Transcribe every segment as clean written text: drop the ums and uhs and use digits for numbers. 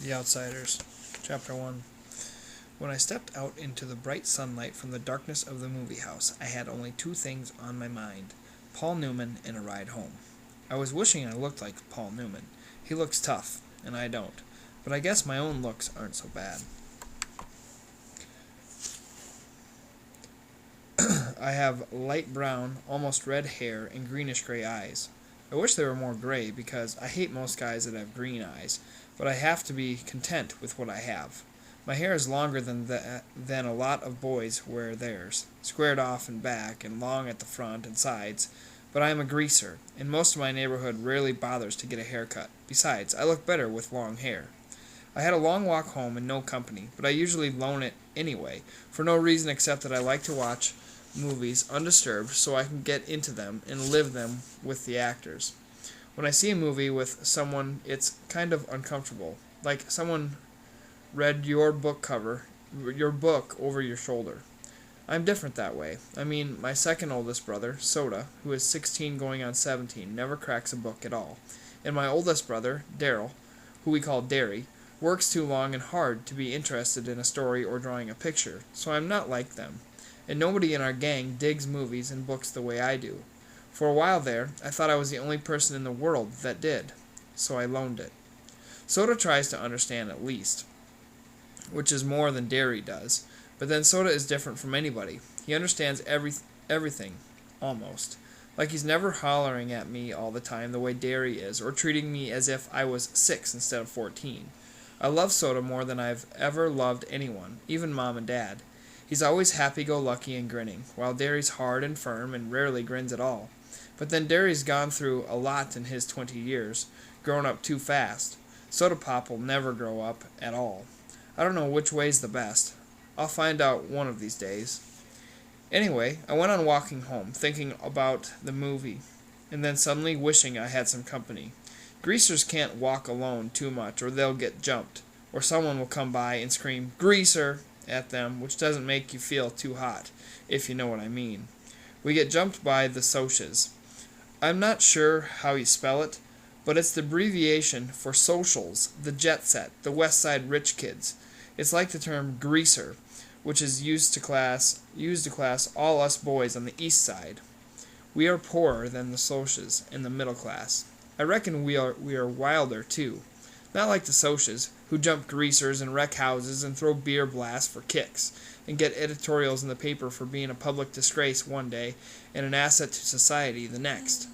The Outsiders, Chapter 1. When I stepped out into the bright sunlight from the darkness of the movie house, I had only two things on my mind: Paul Newman and a ride home. I was wishing I looked like Paul Newman. He looks tough, and I don't. But I guess my own looks aren't so bad. I have light brown, almost red hair and greenish-gray eyes. I wish they were more gray because I hate most guys that have green eyes, but I have to be content with what I have. My hair is longer than a lot of boys wear theirs, squared off and back and long at the front and sides, but I am a greaser, and most of my neighborhood rarely bothers to get a haircut. Besides, I look better with long hair. I had a long walk home and no company, but I usually loan it anyway, for no reason except that I like to watch movies undisturbed so I can get into them and live them with the actors. When I see a movie with someone, it's kind of uncomfortable, like someone read your book over your shoulder. I'm different that way. I mean, my second oldest brother, Soda, who is 16 going on 17, never cracks a book at all. And my oldest brother, Daryl, who we call Derry, works too long and hard to be interested in a story or drawing a picture, so I'm not like them. And nobody in our gang digs movies and books the way I do. For a while there, I thought I was the only person in the world that did, so I loaned it. Soda tries to understand at least, which is more than Derry does, but then Soda is different from anybody. He understands everything, almost. Like he's never hollering at me all the time the way Derry is, or treating me as if I was 6 instead of 14. I love Soda more than I've ever loved anyone, even Mom and Dad. He's always happy-go-lucky and grinning, while Derry's hard and firm and rarely grins at all. But then Derry's gone through a lot in his 20 years, grown up too fast. Soda Pop will never grow up at all. I don't know which way's the best. I'll find out one of these days. Anyway, I went on walking home, thinking about the movie, and then suddenly wishing I had some company. Greasers can't walk alone too much, or they'll get jumped, or someone will come by and scream, "Greaser!" at them, which doesn't make you feel too hot, if you know what I mean. We get jumped by the Socs. I'm not sure how you spell it, but it's the abbreviation for socials, the jet set, the West Side rich kids. It's like the term greaser, which is used to class all us boys on the east side. We are poorer than the Socs and the middle class. I reckon we are wilder too. Not like the Socs, who jump greasers and wreck houses and throw beer blasts for kicks, and get editorials in the paper for being a public disgrace one day and an asset to society the next.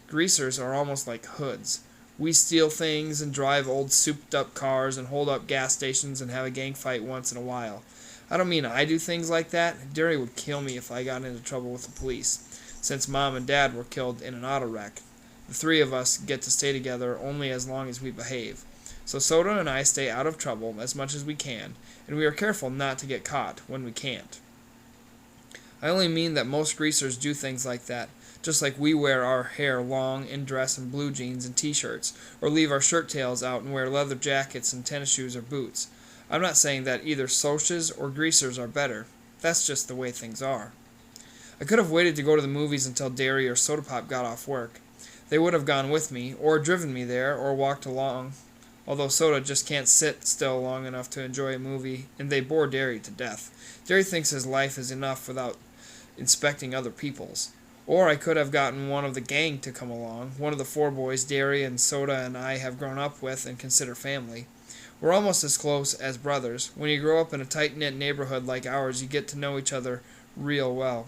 Greasers are almost like hoods. We steal things and drive old souped-up cars and hold up gas stations and have a gang fight once in a while. I don't mean I do things like that. Derry would kill me if I got into trouble with the police, since Mom and Dad were killed in an auto wreck. The three of us get to stay together only as long as we behave. So Soda and I stay out of trouble as much as we can, and we are careful not to get caught when we can't. I only mean that most greasers do things like that, just like we wear our hair long and dress in blue jeans and t-shirts, or leave our shirt tails out and wear leather jackets and tennis shoes or boots. I'm not saying that either Socs or greasers are better. That's just the way things are. I could have waited to go to the movies until Derry or Soda Pop got off work. They would have gone with me, or driven me there, or walked along, although Soda just can't sit still long enough to enjoy a movie, and they bore Derry to death. Derry thinks his life is enough without inspecting other people's. Or I could have gotten one of the gang to come along, one of the 4 boys Derry and Soda and I have grown up with and consider family. We're almost as close as brothers. When you grow up in a tight-knit neighborhood like ours, you get to know each other real well.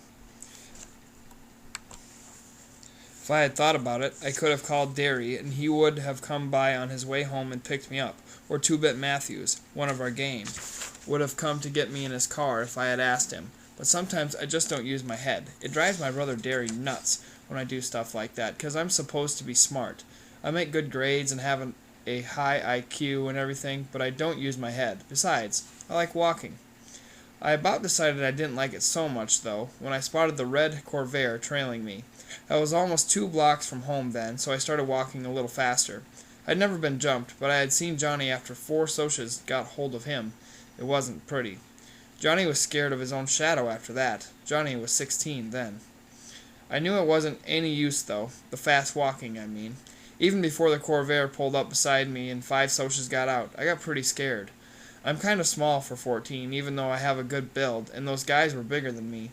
If I had thought about it, I could have called Derry, and he would have come by on his way home and picked me up. Or Two-Bit Matthews, one of our gang, would have come to get me in his car if I had asked him. But sometimes I just don't use my head. It drives my brother Derry nuts when I do stuff like that, because I'm supposed to be smart. I make good grades and have a high IQ and everything, but I don't use my head. Besides, I like walking. I about decided I didn't like it so much, though, when I spotted the red Corvair trailing me. I was almost 2 blocks from home then, so I started walking a little faster. I'd never been jumped, but I had seen Johnny after 4 Socs got hold of him. It wasn't pretty. Johnny was scared of his own shadow after that. Johnny was 16 then. I knew it wasn't any use, though, the fast walking, I mean. Even before the Corvair pulled up beside me and 5 Socs got out, I got pretty scared. I'm kind of small for 14, even though I have a good build, and those guys were bigger than me.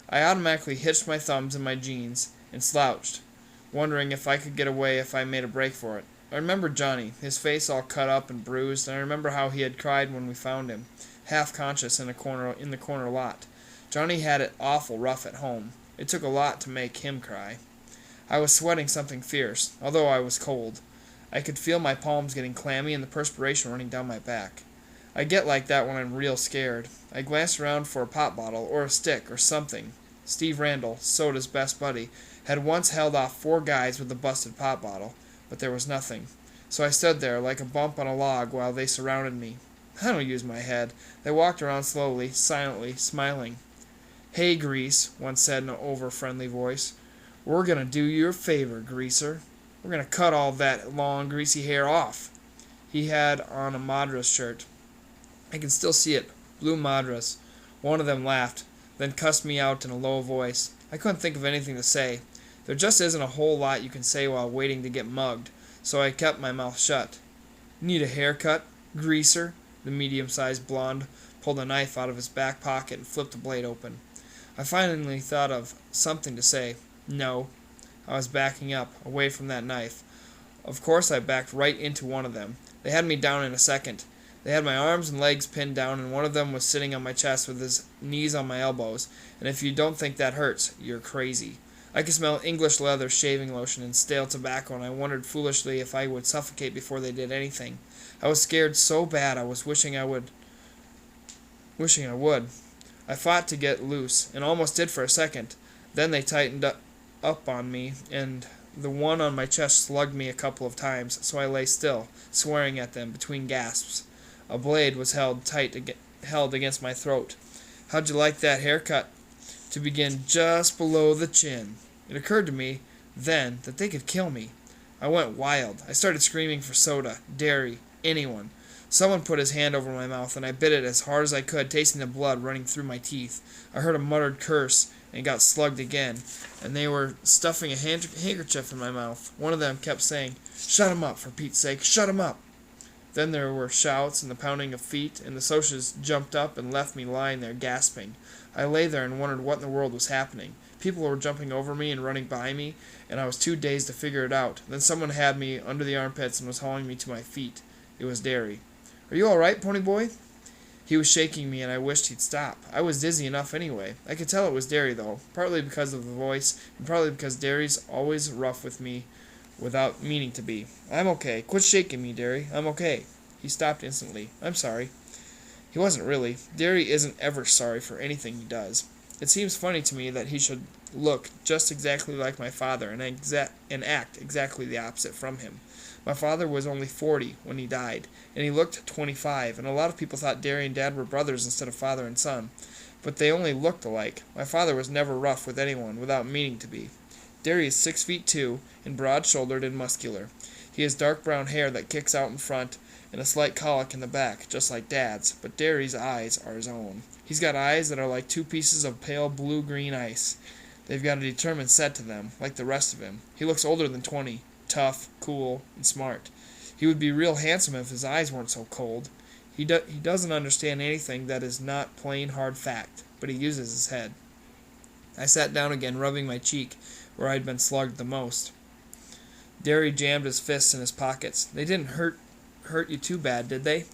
I automatically hitched my thumbs in my jeans and slouched, wondering if I could get away if I made a break for it. I remembered Johnny, his face all cut up and bruised, and I remember how he had cried when we found him, half conscious in the corner lot. Johnny had it awful rough at home. It took a lot to make him cry. I was sweating something fierce, although I was cold. I could feel my palms getting clammy and the perspiration running down my back. I get like that when I'm real scared. I glanced around for a pop bottle or a stick or something. Steve Randall, Soda's best buddy, had once held off 4 guys with a busted pop bottle, but there was nothing. So I stood there like a bump on a log while they surrounded me. I don't use my head. They walked around slowly, silently, smiling. "Hey, Grease," one said in an over-friendly voice. "We're going to do you a favor, Greaser. We're going to cut all that long, greasy hair off." He had on a Madras shirt. I can still see it. Blue Madras. One of them laughed, then cussed me out in a low voice. I couldn't think of anything to say. There just isn't a whole lot you can say while waiting to get mugged, so I kept my mouth shut. "Need a haircut, Greaser?" The medium-sized blonde pulled a knife out of his back pocket and flipped the blade open. I finally thought of something to say. No. I was backing up, away from that knife. Of course I backed right into one of them. They had me down in a second. They had my arms and legs pinned down, and one of them was sitting on my chest with his knees on my elbows. And if you don't think that hurts, you're crazy. I could smell English leather, shaving lotion, and stale tobacco, and I wondered foolishly if I would suffocate before they did anything. I was scared so bad I was wishing I would. I fought to get loose, and almost did for a second. Then they tightened up on me, and the one on my chest slugged me a couple of times, so I lay still, swearing at them between gasps. A blade was held against my throat. "How'd you like that haircut? To begin just below the chin." It occurred to me then that they could kill me. I went wild. I started screaming for soda, dairy, anyone. Someone put his hand over my mouth, and I bit it as hard as I could, tasting the blood running through my teeth. I heard a muttered curse, and got slugged again, and they were stuffing a handkerchief in my mouth. One of them kept saying, "Shut him up, for Pete's sake, shut him up." Then there were shouts and the pounding of feet, and the Socs jumped up and left me lying there gasping. I lay there and wondered what in the world was happening. People were jumping over me and running by me, and I was too dazed to figure it out. Then someone had me under the armpits and was hauling me to my feet. It was Derry. "Are you all right, Pony Boy?" He was shaking me, and I wished he'd stop. I was dizzy enough anyway. I could tell it was Derry, though, partly because of the voice, and partly because Derry's always rough with me without meaning to be. "I'm okay. Quit shaking me, Derry. I'm okay." He stopped instantly. "I'm sorry." He wasn't really. Derry isn't ever sorry for anything he does. It seems funny to me that he should look just exactly like my father and act exactly the opposite from him. My father was only 40 when he died, and he looked 25, and a lot of people thought Derry and Dad were brothers instead of father and son. But they only looked alike. My father was never rough with anyone, without meaning to be. Derry is 6'2", and broad-shouldered and muscular. He has dark brown hair that kicks out in front, and a slight colic in the back, just like Dad's, but Derry's eyes are his own. He's got eyes that are like 2 pieces of pale blue-green ice. They've got a determined set to them, like the rest of him. He looks older than 20. Tough, cool, and smart. He would be real handsome if his eyes weren't so cold. He doesn't understand anything that is not plain hard fact, but he uses his head. I sat down again, rubbing my cheek, where I'd been slugged the most. Derry jammed his fists in his pockets. "They didn't hurt you too bad, did they?"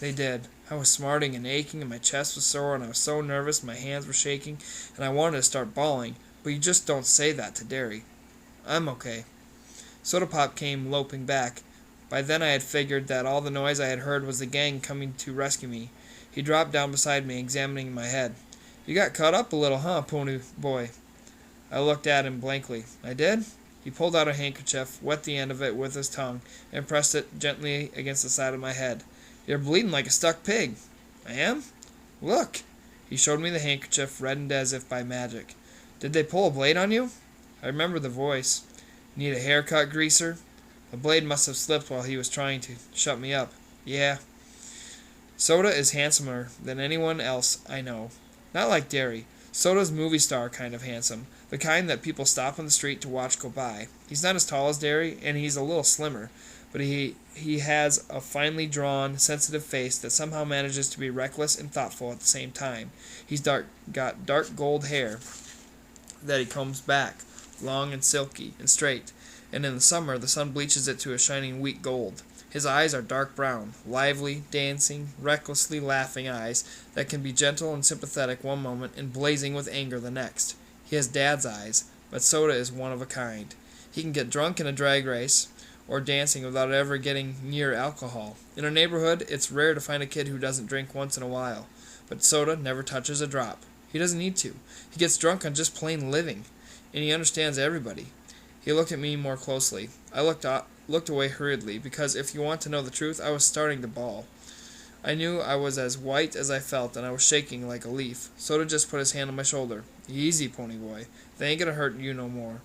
"They did. I was smarting and aching, and my chest was sore, and I was so nervous my hands were shaking, and I wanted to start bawling, but you just don't say that to Derry." "I'm okay." Soda Pop came loping back. By then I had figured that all the noise I had heard was the gang coming to rescue me. He dropped down beside me, examining my head. "You got cut up a little, huh, Pony Boy?" I looked at him blankly. "I did?" He pulled out a handkerchief, wet the end of it with his tongue, and pressed it gently against the side of my head. "You're bleeding like a stuck pig." "I am?" "Look." He showed me the handkerchief, reddened as if by magic. "Did they pull a blade on you?" I remembered the voice. "Need a haircut, Greaser?" The blade must have slipped while he was trying to shut me up. "Yeah." Soda is handsomer than anyone else I know. Not like Derry. Soda's movie star kind of handsome. the kind that people stop on the street to watch go by. He's not as tall as Derry, and he's a little slimmer, but he has a finely drawn, sensitive face that somehow manages to be reckless and thoughtful at the same time. He's got dark gold hair that he combs back, long and silky and straight, and in the summer the sun bleaches it to a shining wheat gold. His eyes are dark brown, lively, dancing, recklessly laughing eyes that can be gentle and sympathetic one moment and blazing with anger the next. He has Dad's eyes, but Soda is one of a kind. He can get drunk in a drag race or dancing without ever getting near alcohol. In our neighborhood, it's rare to find a kid who doesn't drink once in a while, but Soda never touches a drop. He doesn't need to. He gets drunk on just plain living, and he understands everybody. He looked at me more closely. I looked away hurriedly, because if you want to know the truth, I was starting to bawl. I knew I was as white as I felt, and I was shaking like a leaf. Soda just put his hand on my shoulder. "Easy, pony boy. They ain't gonna hurt you no more."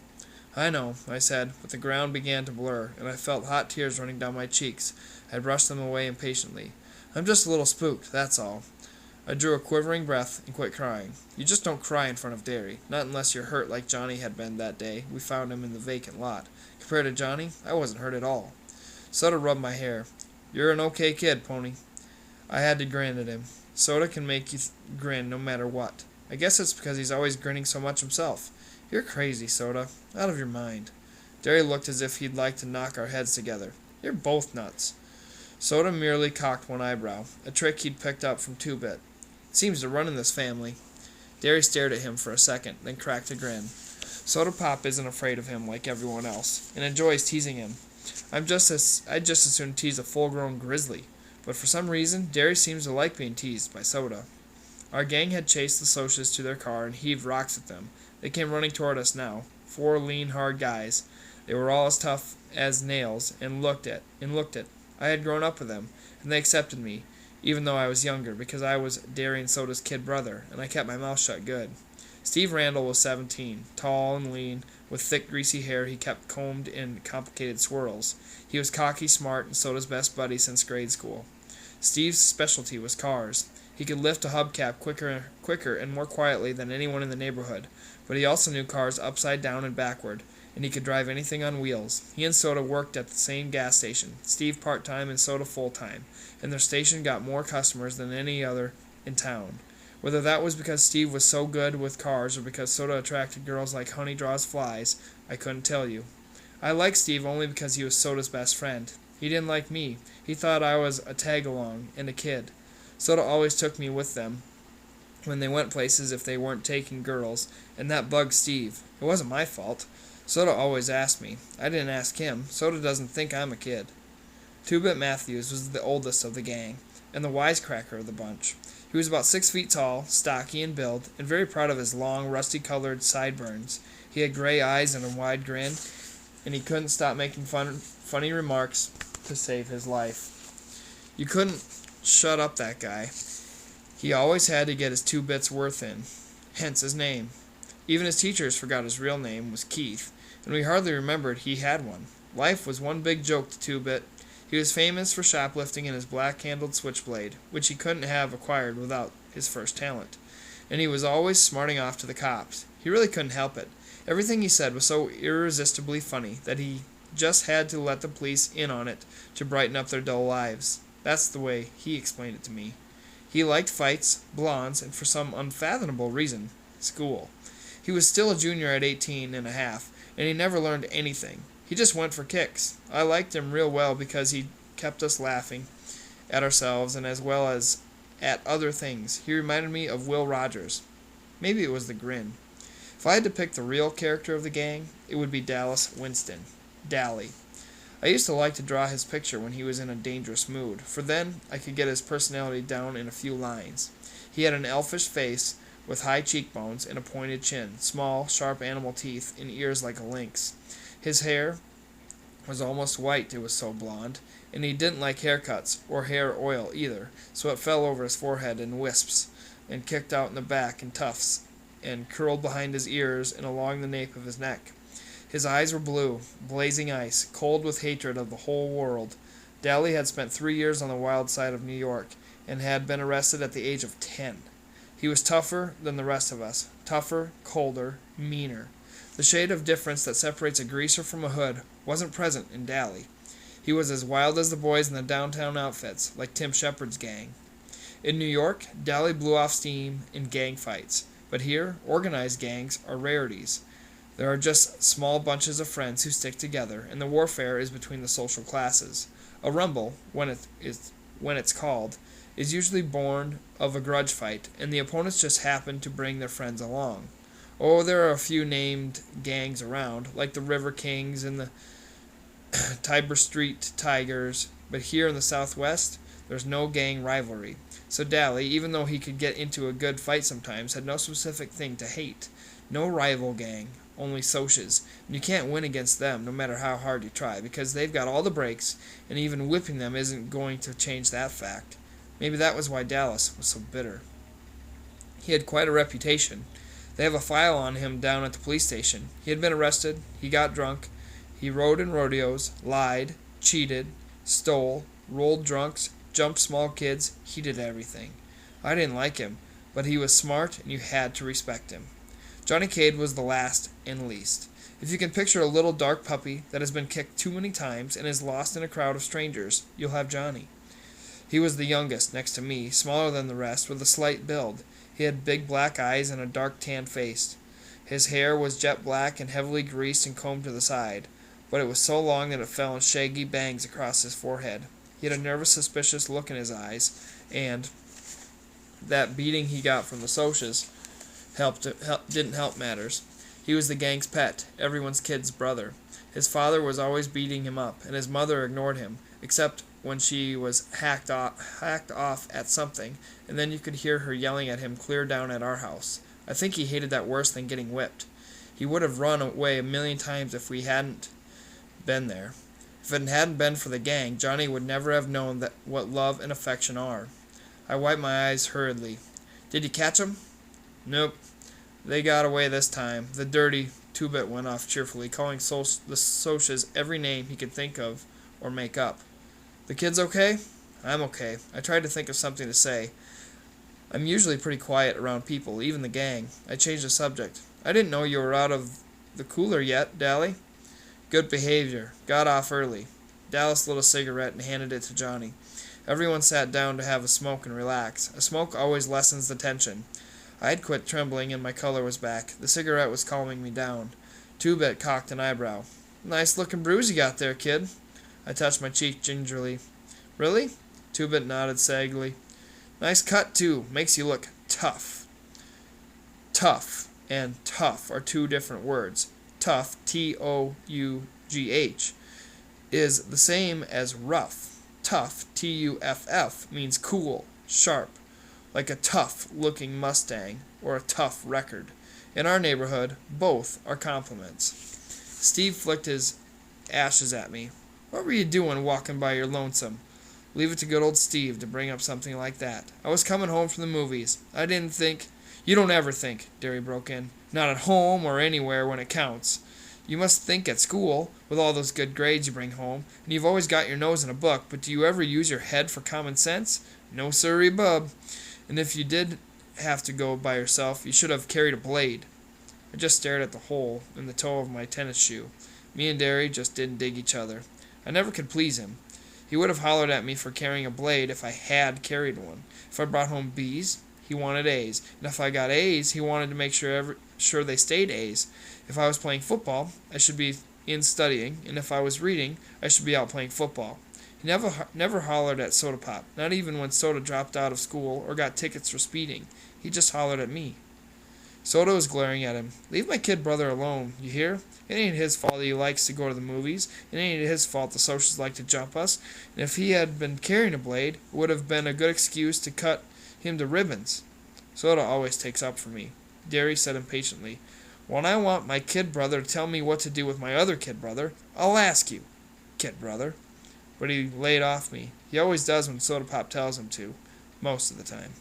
"I know," I said, but the ground began to blur, and I felt hot tears running down my cheeks. I brushed them away impatiently. "I'm just a little spooked, that's all." I drew a quivering breath and quit crying. You just don't cry in front of Derry, not unless you're hurt like Johnny had been that day we found him in the vacant lot. Compared to Johnny, I wasn't hurt at all. Soda rubbed my hair. "You're an okay kid, Pony." I had to grin at him. Soda can make you grin no matter what. I guess it's because he's always grinning so much himself. "You're crazy, Soda. Out of your mind." Derry looked as if he'd like to knock our heads together. "You're both nuts." Soda merely cocked one eyebrow, a trick he'd picked up from Two-Bit. "It seems to run in this family." Derry stared at him for a second, then cracked a grin. Soda Pop isn't afraid of him like everyone else, and enjoys teasing him. I'd just as soon tease a full-grown grizzly, but for some reason, Derry seems to like being teased by Soda. Our gang had chased the Socs to their car and heaved rocks at them. They came running toward us now, 4 lean, hard guys. They were all as tough as nails, and looked it. I had grown up with them, and they accepted me, even though I was younger, because I was Derry and Soda's kid brother, and I kept my mouth shut good. Steve Randall was 17, tall and lean, with thick greasy hair he kept combed in complicated swirls. He was cocky, smart, and Soda's best buddy since grade school. Steve's specialty was cars. He could lift a hubcap quicker and more quietly than anyone in the neighborhood, but he also knew cars upside down and backward, and he could drive anything on wheels. He and Soda worked at the same gas station, Steve part-time and Soda full-time, and their station got more customers than any other in town. Whether that was because Steve was so good with cars or because Soda attracted girls like honey draws flies, I couldn't tell you. I liked Steve only because he was Soda's best friend. He didn't like me. He thought I was a tag-along and a kid. Soda always took me with them when they went places if they weren't taking girls, and that bugged Steve. It wasn't my fault. Soda always asked me. I didn't ask him. Soda doesn't think I'm a kid. Two-Bit Matthews was the oldest of the gang, and the wisecracker of the bunch. He was about 6 feet tall, stocky in build, and very proud of his long, rusty-colored sideburns. He had gray eyes and a wide grin, and he couldn't stop making funny remarks to save his life. You couldn't shut up that guy. He always had to get his 2 bits worth in, hence his name. Even his teachers forgot his real name was Keith, and we hardly remembered he had one. Life was one big joke to 2-Bit. He was famous for shoplifting in his black-handled switchblade, which he couldn't have acquired without his first talent. And he was always smarting off to the cops. He really couldn't help it. Everything he said was so irresistibly funny that he just had to let the police in on it to brighten up their dull lives. That's the way he explained it to me. He liked fights, blondes, and for some unfathomable reason, school. He was still a junior at 18 and a half, and he never learned anything. He just went for kicks. I liked him real well because he kept us laughing at ourselves and as well as at other things. He reminded me of Will Rogers. Maybe it was the grin. If I had to pick the real character of the gang, it would be Dallas Winston. Dally. I used to like to draw his picture when he was in a dangerous mood, for then I could get his personality down in a few lines. He had an elfish face with high cheekbones and a pointed chin, small, sharp animal teeth, and ears like a lynx. His hair was almost white, it was so blonde, and he didn't like haircuts, or hair oil either, so it fell over his forehead in wisps, and kicked out in the back in tufts, and curled behind his ears and along the nape of his neck. His eyes were blue, blazing ice, cold with hatred of the whole world. Dally had spent 3 years on the wild side of New York, and had been arrested at the age of 10. He was tougher than the rest of us, tougher, colder, meaner. The shade of difference that separates a greaser from a hood wasn't present in Dally. He was as wild as the boys in the downtown outfits, like Tim Shepard's gang. In New York, Dally blew off steam in gang fights, but here, organized gangs are rarities. There are just small bunches of friends who stick together, and the warfare is between the social classes. A rumble, when it's called, is usually born of a grudge fight, and the opponents just happen to bring their friends along. Oh, there are a few named gangs around, like the River Kings and the Tiber Street Tigers, but here in the Southwest, there's no gang rivalry. So Dally, even though he could get into a good fight sometimes, had no specific thing to hate. No rival gang, only Socs, and you can't win against them no matter how hard you try, because they've got all the breaks, and even whipping them isn't going to change that fact. Maybe that was why Dallas was so bitter. He had quite a reputation. They have a file on him down at the police station. He had been arrested, he got drunk, he rode in rodeos, lied, cheated, stole, rolled drunks, jumped small kids. He did everything. I didn't like him, but he was smart and you had to respect him. Johnny Cade was the last and least. If you can picture a little dark puppy that has been kicked too many times and is lost in a crowd of strangers, you'll have Johnny. He was the youngest, next to me, smaller than the rest, with a slight build. He had big black eyes and a dark tan face. His hair was jet black and heavily greased and combed to the side, but it was so long that it fell in shaggy bangs across his forehead. He had a nervous, suspicious look in his eyes, and that beating he got from the Socs didn't help matters. He was the gang's pet, everyone's kid's brother. His father was always beating him up, and his mother ignored him, except when she was hacked off at something, and then you could hear her yelling at him clear down at our house. I think he hated that worse than getting whipped. He would have run away a million times if we hadn't been there. If it hadn't been for the gang, Johnny would never have known what love and affection are. I wiped my eyes hurriedly. Did you catch 'em? Nope. They got away this time. The dirty two-bit went off cheerfully, calling the Socs every name he could think of or make up. The kids okay? I'm okay. I tried to think of something to say. I'm usually pretty quiet around people, even the gang. I changed the subject. I didn't know you were out of the cooler yet, Dally. Good behavior. Got off early. Dallas lit a cigarette and handed it to Johnny. Everyone sat down to have a smoke and relax. A smoke always lessens the tension. I had quit trembling and my color was back. The cigarette was calming me down. Two-Bit cocked an eyebrow. Nice looking bruise you got there, kid. I touched my cheek gingerly. Really? Two-Bit nodded saggily. Nice cut, too. Makes you look tough. Tough and tough are two different words. Tough, Tough, is the same as rough. Tough, Tuff, means cool, sharp, like a tough-looking Mustang or a tough record. In our neighborhood, both are compliments. Steve flicked his ashes at me. What were you doing walking by your lonesome? Leave it to good old Steve to bring up something like that. I was coming home from the movies. I didn't think... You don't ever think, Derry broke in. Not at home or anywhere when it counts. You must think at school, with all those good grades you bring home, and you've always got your nose in a book, but do you ever use your head for common sense? No sirree, bub. And if you did have to go by yourself, you should have carried a blade. I just stared at the hole in the toe of my tennis shoe. Me and Derry just didn't dig each other. I never could please him. He would have hollered at me for carrying a blade if I had carried one. If I brought home B's, he wanted A's. And if I got A's, he wanted to make sure they stayed A's. If I was playing football, I should be in studying, and if I was reading, I should be out playing football. He never hollered at Soda Pop, not even when Soda dropped out of school or got tickets for speeding. He just hollered at me. Soda was glaring at him. Leave my kid brother alone, you hear? It ain't his fault he likes to go to the movies. It ain't his fault the Socs like to jump us. And if he had been carrying a blade, it would have been a good excuse to cut him to ribbons. Soda always takes up for me. Derry said impatiently, When I want my kid brother to tell me what to do with my other kid brother, I'll ask you, kid brother. But he laid off me. He always does when Soda Pop tells him to, most of the time.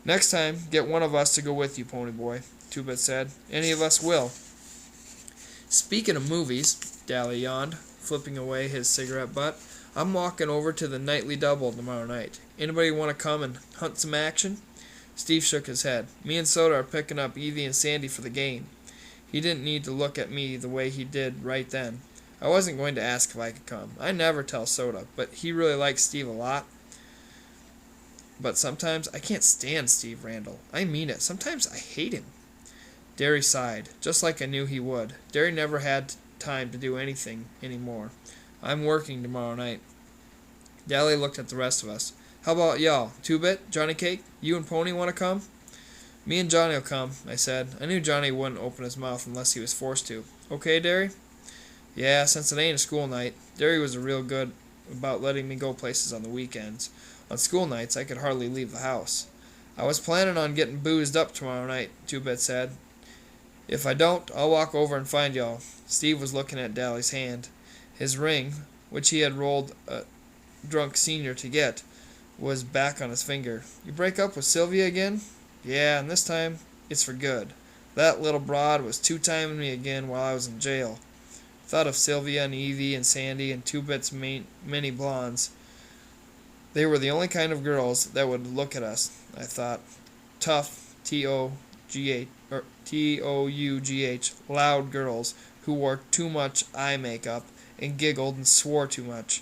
Next time, get one of us to go with you, Pony Boy, Two-Bit said. Any of us will. Speaking of movies, Dally yawned, flipping away his cigarette butt, I'm walking over to the Nightly Double tomorrow night. Anybody want to come and hunt some action? Steve shook his head. Me and Soda are picking up Evie and Sandy for the game. He didn't need to look at me the way he did right then. I wasn't going to ask if I could come. I never tell Soda, but he really likes Steve a lot. But sometimes I can't stand Steve Randall. I mean it. Sometimes I hate him. Derry sighed, just like I knew he would. Derry never had time to do anything anymore. I'm working tomorrow night. Dally looked at the rest of us. How about y'all? Two-Bit? Johnny Cake? You and Pony want to come? Me and Johnny'll come, I said. I knew Johnny wouldn't open his mouth unless he was forced to. Okay, Derry? Yeah, since it ain't a school night. Derry was real good about letting me go places on the weekends. On school nights, I could hardly leave the house. I was planning on getting boozed up tomorrow night, Two-Bit said. If I don't, I'll walk over and find y'all. Steve was looking at Dally's hand. His ring, which he had rolled a drunk senior to get, was back on his finger. You break up with Sylvia again? Yeah, and this time it's for good. That little broad was two-timing me again while I was in jail. Thought of Sylvia and Evie and Sandy and Two-Bit's many blondes. They were the only kind of girls that would look at us, I thought. Tough, T-O-U-G-H, loud girls who wore too much eye makeup and giggled and swore too much.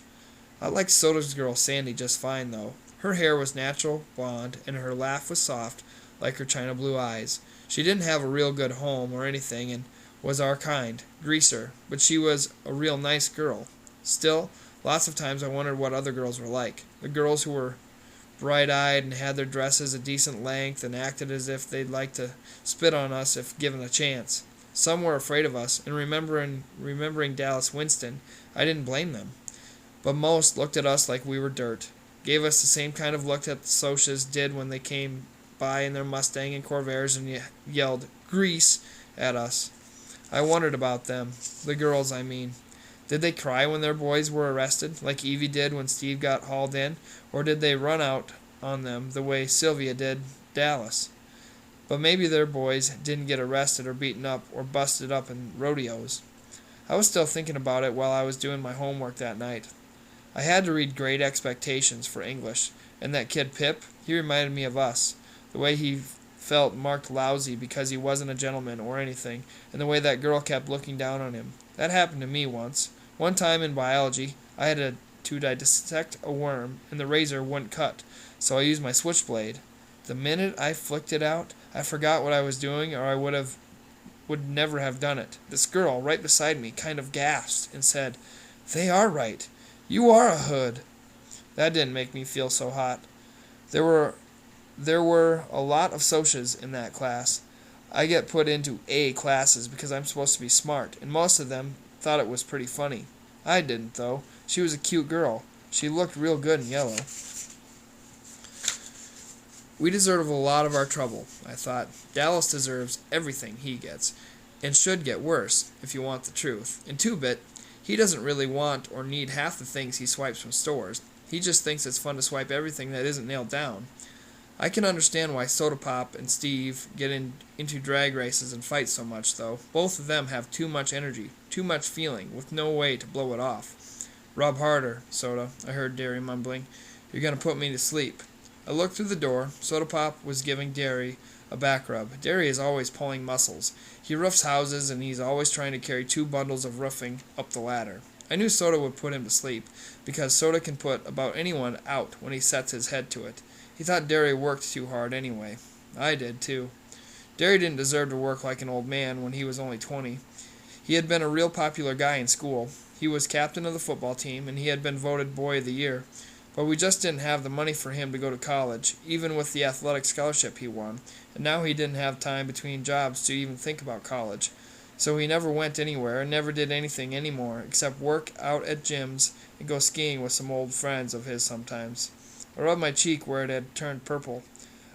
I liked Soda's girl Sandy just fine, though. Her hair was natural blonde, and her laugh was soft, like her china blue eyes. She didn't have a real good home or anything, and was our kind, greaser, but she was a real nice girl. Still, lots of times I wondered what other girls were like. The girls who were bright-eyed and had their dresses a decent length and acted as if they'd like to spit on us if given a chance. Some were afraid of us, and remembering Dallas Winston, I didn't blame them. But most looked at us like we were dirt. Gave us the same kind of look that the Socs did when they came by in their Mustang and Corvairs and yelled, "Grease!" at us. I wondered about them. The girls, I mean. Did they cry when their boys were arrested, like Evie did when Steve got hauled in, or did they run out on them the way Sylvia did Dallas? But maybe their boys didn't get arrested or beaten up or busted up in rodeos. I was still thinking about it while I was doing my homework that night. I had to read Great Expectations for English, and that kid Pip, he reminded me of us. The way he felt marked lousy because he wasn't a gentleman or anything, and the way that girl kept looking down on him. That happened to me once. One time in biology, I had to dissect a worm, and the razor wouldn't cut, so I used my switchblade. The minute I flicked it out, I forgot what I was doing, or I would never have done it. This girl, right beside me, kind of gasped and said, "They are right. You are a hood." That didn't make me feel so hot. There were a lot of Socs in that class. I get put into A classes because I'm supposed to be smart, and most of them thought it was pretty funny. I didn't, though. She was a cute girl. She looked real good in yellow. We deserve a lot of our trouble, I thought. Dallas deserves everything he gets, and should get worse, if you want the truth. And Two-Bit, he doesn't really want or need half the things he swipes from stores. He just thinks it's fun to swipe everything that isn't nailed down. I can understand why Soda Pop and Steve get into drag races and fight so much, though. Both of them have too much energy, too much feeling, with no way to blow it off. "Rub harder, Soda," I heard Derry mumbling. "You're going to put me to sleep." I looked through the door. Soda Pop was giving Derry a back rub. Derry is always pulling muscles. He roofs houses, and he's always trying to carry 2 bundles of roofing up the ladder. I knew Soda would put him to sleep, because Soda can put about anyone out when he sets his head to it. He thought Derry worked too hard anyway. I did, too. Derry didn't deserve to work like an old man when he was only 20. He had been a real popular guy in school. He was captain of the football team, and he had been voted Boy of the Year. But we just didn't have the money for him to go to college, even with the athletic scholarship he won, and now he didn't have time between jobs to even think about college. So he never went anywhere and never did anything anymore except work out at gyms and go skiing with some old friends of his sometimes. I rubbed my cheek where it had turned purple.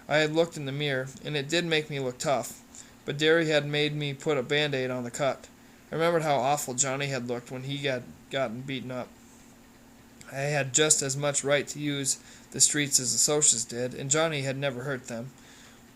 I had looked in the mirror, and it did make me look tough, but Derry had made me put a Band-Aid on the cut. I remembered how awful Johnny had looked when he had gotten beaten up. I had just as much right to use the streets as the Socs did, and Johnny had never hurt them.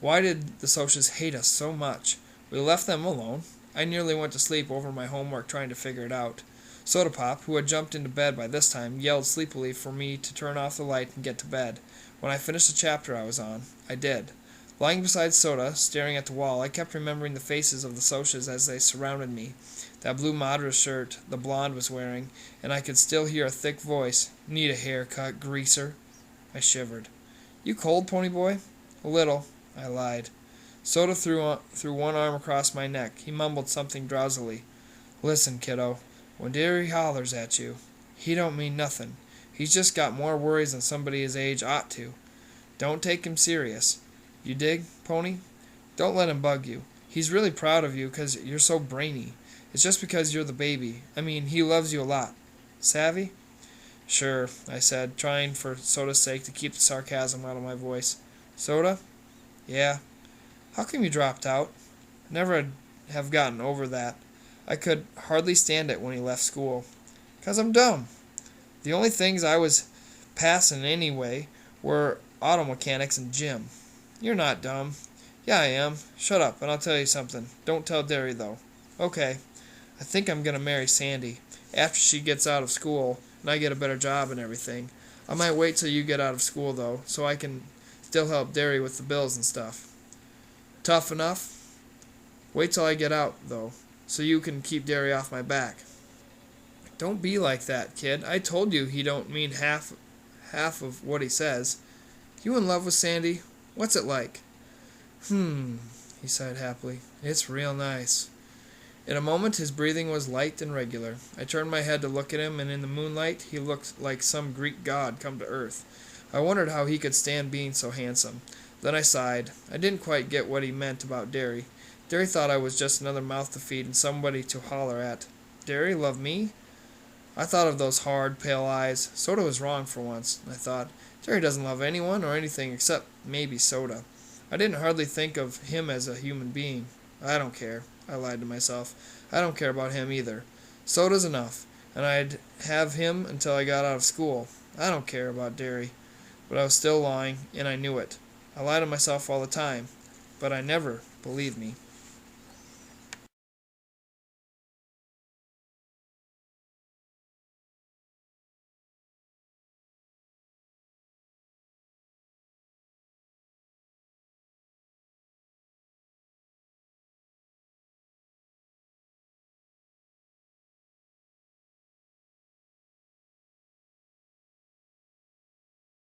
Why did the Socs hate us so much? We left them alone. I nearly went to sleep over my homework trying to figure it out. Soda Pop, who had jumped into bed by this time, yelled sleepily for me to turn off the light and get to bed. When I finished the chapter I was on, I did. Lying beside Soda, staring at the wall, I kept remembering the faces of the Socs as they surrounded me. That blue Madras shirt the blonde was wearing, and I could still hear a thick voice. Need a haircut, greaser. I shivered. You cold, Ponyboy? A little, I lied. Soda threw one arm across my neck. He mumbled something drowsily. Listen, kiddo, when Derry hollers at you, he don't mean nothin'. He's just got more worries than somebody his age ought to. Don't take him serious. You dig, Pony? Don't let him bug you. He's really proud of you 'cause you're so brainy. It's just because you're the baby. I mean, he loves you a lot. Savvy? Sure, I said, trying for Soda's sake to keep the sarcasm out of my voice. Soda? Yeah. How come you dropped out? Never have gotten over that. I could hardly stand it when he left school. 'Cause I'm dumb. The only things I was passin' anyway were auto mechanics and gym. You're not dumb. Yeah, I am. Shut up, and I'll tell you something. Don't tell Derry, though. Okay. I think I'm gonna marry Sandy. After she gets out of school, and I get a better job and everything. I might wait till you get out of school, though, so I can still help Derry with the bills and stuff. Tough enough? Wait till I get out, though, so you can keep Derry off my back. Don't be like that, kid. I told you he don't mean half of what he says. You in love with Sandy? What's it like? He sighed happily. It's real nice. In a moment his breathing was light and regular. I turned my head to look at him, and in the moonlight he looked like some Greek god come to earth. I wondered how he could stand being so handsome. Then I sighed. I didn't quite get what he meant about Derry. Derry thought I was just another mouth to feed and somebody to holler at. Derry love me? I thought of those hard, pale eyes. Soda was wrong for once, I thought. Derry doesn't love anyone or anything except maybe Soda. I didn't hardly think of him as a human being. I don't care, I lied to myself. I don't care about him either. Soda's enough, and I'd have him until I got out of school. I don't care about Derry. But I was still lying, and I knew it. I lie to myself all the time, but I never believe me.